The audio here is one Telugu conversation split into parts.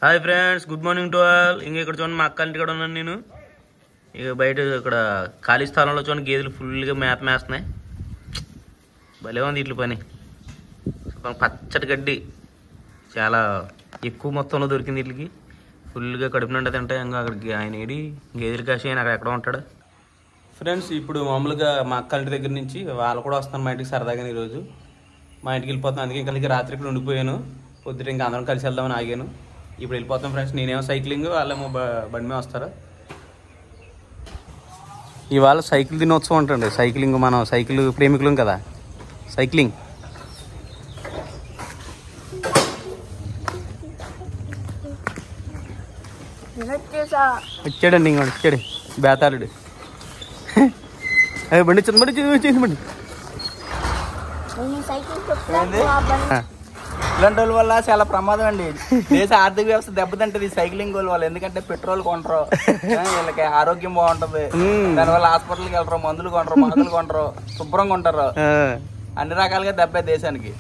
Hi friends, good morning to all. ఇంకా ఇక్కడ చూడండి, మా అక్క ఇంటి కూడా ఉన్నాను నేను. ఇక బయట ఇక్కడ ఖాళీ స్థలంలో చూడండి, గేదెలు ఫుల్గా మేత మేస్తున్నాయి. భలే ఉంది ఇట్ల పని. పచ్చటి గడ్డి చాలా ఎక్కువ మొత్తంలో దొరికింది వీటికి. ఫుల్గా కడుపు నిండా తింటాయి. ఇంకా అక్కడికి ఆయన ఏడి గేదెలు కాసి ఆయన అక్కడ ఎక్కడ ఉంటాడు. ఫ్రెండ్స్, ఇప్పుడు మామూలుగా మా అక్క ఇంటి దగ్గర నుంచి వాళ్ళు కూడా వస్తాను మా ఇంటికి సరదాగా. ఈరోజు మా ఇంటికి వెళ్ళిపోతాను. అందుకే ఇంకా రాత్రి ఇక్కడ ఉండిపోయాను. పొద్దుట ఇంకా అందరం కలిసి వెళ్దామని ఆగాను. ఇప్పుడు వెళ్ళిపోతాం ఫ్రెండ్స్. నేనేమో సైక్లింగ్, వాళ్ళేమో బండి మీద వస్తారు. ఇవాళ సైకిల్ దినోత్సవం అంటండి. సైక్లింగ్, మనం సైకిల్ ప్రేమికులం కదా. సైక్లింగ్ వచ్చాడండి. ఇంకోటి వచ్చాడు బేతాళుడు. అదే బండి చిన్న బండి చేసి బండి. ఇలాంటి వాళ్ళ వల్ల చాలా ప్రమాదం అండి. దేశ ఆర్థిక వ్యవస్థ దెబ్బతింటది సైక్లింగ్ వాళ్ళ. ఎందుకంటే పెట్రోల్ కొంటారు, వీళ్ళకి ఆరోగ్యం బాగుంటది. దానివల్ల హాస్పిటల్కి వెళ్ళరు, మందులు కొంటారు, మందులు కొంటారు, శుభ్రంగా ఉంటారు. అన్ని రకాలుగా దెబ్బే దేశానికి.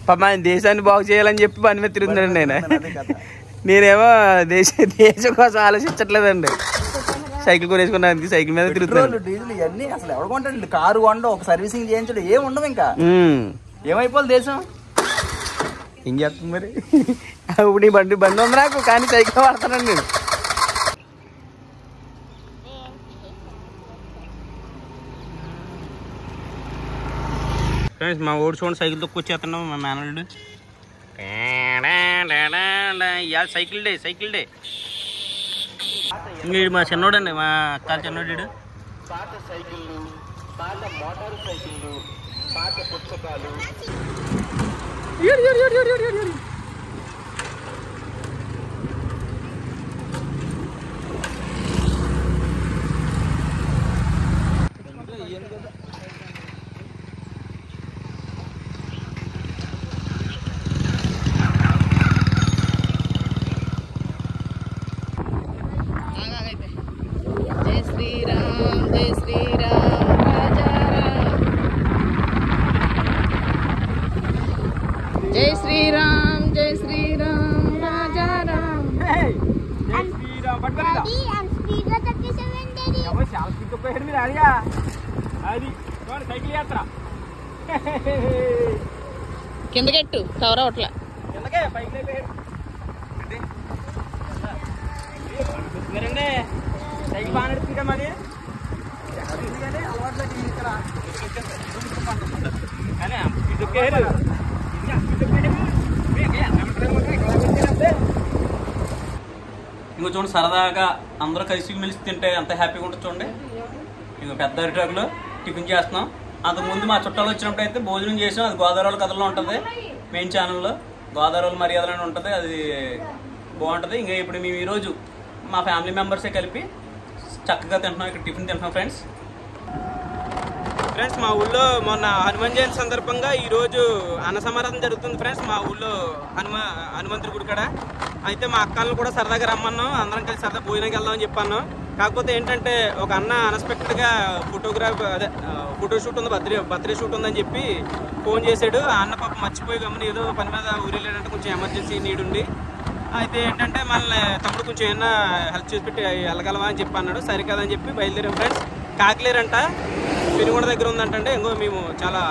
దేశాన్ని బాగు చేయాలని చెప్పి పని మీద తిరుగుతున్నాను నేనేమో దేశం కోసం ఆలోచించట్లేదండి. సైకిల్ కొనేసుకున్నాను, సైకిల్ మీద తిరుగుతున్నాను. డీజిల్ ఇవన్నీ అసలు ఎవరు కొంటాడు? కారు కొండ, ఒక సర్వీసింగ్ చేయించడం ఏం ఉండవు. ఇంకా ఏమైపోవాలి దేశం? ఏం చేస్తుంది మరి? ఇప్పుడు ఈ బండి ఉంది నాకు, కానీ సైకిల్ వాడతానండి నేను. ఫ్రెండ్స్, మా ఓడి చూడండి సైకిల్ తొక్కొచ్చేస్తున్నాం. మా మేనల్లుడు ఇవాళ సైకిల్ డే. ఇంక మా చిన్నోడు అండి, మా అక్క చిన్నోడు. పాత సైకిళ్ళు, పాత మోటార్ సైకిళ్ళు, పాత పుస్తకాలు. కిందకెట్టు కవర్ అవట్లా. సైకిల్ బాగా నడుస్తుంది కదా మరి. ఇంకో చూడండి, సరదాగా అందరూ కలిసి మెలిసి తింటే ఎంత హ్యాపీగా ఉంటుంది చూడండి. ఇంకో పెద్ద అరిటాకులో టిఫిన్ చేస్తున్నాం. అంతకుముందు మా చుట్టాలు వచ్చినప్పుడు అయితే భోజనం చేసాం. అది గోదావరి కథలో ఉంటుంది, మెయిన్ ఛానల్లో గోదావరి మర్యాదలు అని ఉంటుంది. అది బాగుంటుంది. ఇంకా ఇప్పుడు మేము ఈరోజు మా ఫ్యామిలీ మెంబర్సే కలిపి చక్కగా తింటున్నాం. ఇక్కడ టిఫిన్ తింటున్నాం ఫ్రెండ్స్. మా ఊళ్ళో మొన్న హనుమాన్ జయంతి సందర్భంగా ఈరోజు అన్న సమారాధన జరుగుతుంది ఫ్రెండ్స్. మా ఊళ్ళో హనుమంతుడి గుడి కాడ. అయితే మా అక్కలను కూడా సరదాగా రమ్మన్నాం. అందరం కలిసి సరదా భోజనానికి వెళ్దామని చెప్పాను. కాకపోతే ఏంటంటే ఒక అన్న అన్ఎక్స్పెక్టెడ్గా ఫోటో షూట్ ఉంది, బర్త్డే షూట్ ఉందని చెప్పి ఫోన్ చేశాడు. ఆ అన్న పాప మర్చిపోయి గమని ఏదో పని మీద ఊరేళ్ళాడంటే కొంచెం ఎమర్జెన్సీ నీడ్ ఉండి. అయితే ఏంటంటే మనల్ని తమ్ముడు కొంచెం ఏమన్నా హెల్ప్ చేసి పెట్టి వెళ్ళగలవా అని చెప్పి అన్నాడు. సరే కదా అని చెప్పి బయలుదేరాం ఫ్రెండ్స్. కాకిలేరంట, పెనుగొండ దగ్గర ఉందంటే. ఇంకో మేము చాలా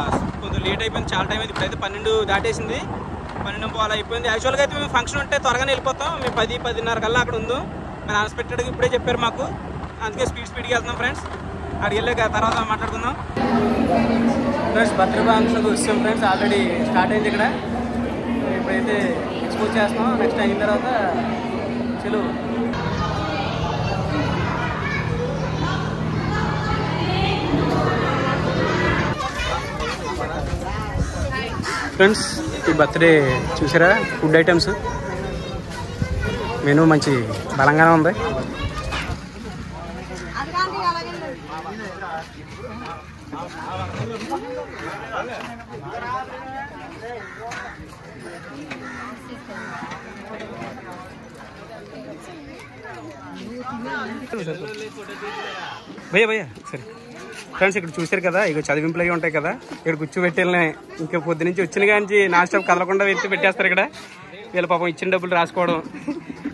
కొంచెం లేట్ అయిపోయింది, చాలా టైం అయింది. ఇప్పుడైతే 12 దాటేసింది, 12 అలా అయిపోయింది. యాక్చువల్గా అయితే మేము ఫంక్షన్ ఉంటే త్వరగానే వెళ్ళిపోతాం. మేము 10-10:30 కల్లా అక్కడ ఉందాం. మన అన్ఎక్స్పెక్టెడ్గా ఇప్పుడే చెప్పారు మాకు. అందుకే స్పీడ్గా వెళ్తున్నాం ఫ్రెండ్స్. అక్కడికి వెళ్ళాక తర్వాత మాట్లాడుకుందాం ఫ్రెండ్స్. బర్త్డే ఫంక్షన్కి వచ్చాం ఫ్రెండ్స్. ఆల్రెడీ స్టార్ట్ అయింది ఇక్కడ. ఇప్పుడైతే ఎక్స్పోజ్ చేస్తాం. నెక్స్ట్ అయిన తర్వాత సెలవు. ఫ్రెండ్స్, ఈ బర్త్డే చూసారా? ఫుడ్ ఐటమ్స్ మెనూ మంచి బలంగానే ఉంది. భయ్యా సరే ఫ్రెండ్స్, ఇక్కడ చూసారు కదా, ఇక చదివింపులు అవి ఉంటాయి కదా, ఇక్కడ కూర్చోబెట్టేళ్ళని ఇంకా పొద్దు నుంచి వచ్చిన కానీ నాన్ స్టాప్ కదలకుండా పెట్టి పెట్టేస్తారు ఇక్కడ. వీళ్ళ పాపం ఇచ్చిన డబ్బులు రాసుకోవడం,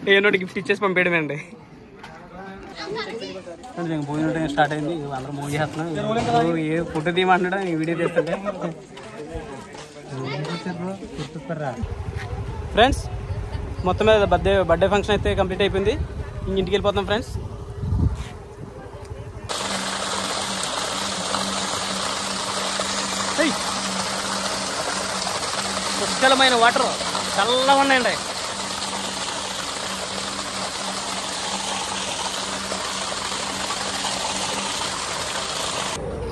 ఏనోటి గిఫ్ట్ ఇచ్చేసి పంపేయడమండి. భోజనం టైం స్టార్ట్ అయింది, అందరూ మూవ్ చేస్తున్నాం. ఏ ఫోటో తీయమంటాడా వీడియో తీస్తుంటే. ఫ్రెండ్స్ మొత్తం మీద బర్త్డే ఫంక్షన్ అయితే కంప్లీట్ అయిపోయింది. ఇంటికి వెళ్ళిపోతాం ఫ్రెండ్స్. పుష్కలమైన వాటర్ చల్లగా ఉన్నాయండి.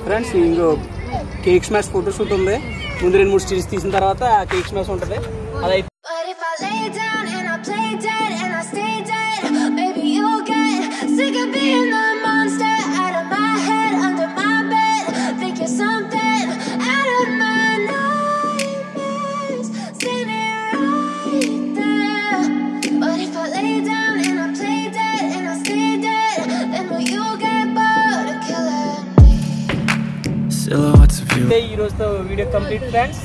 ఫ్రెండ్స్ ఇంకో కేక్ స్మాష్ ఫోటో షూట్ ఉంది. ముందు 2-3 స్టిల్స్ తీసిన తర్వాత కేక్ స్మాష్ ఉంటుంది. అదైతే ఈ రోజుతో వీడియో కంప్లీట్ ఫ్రెండ్స్.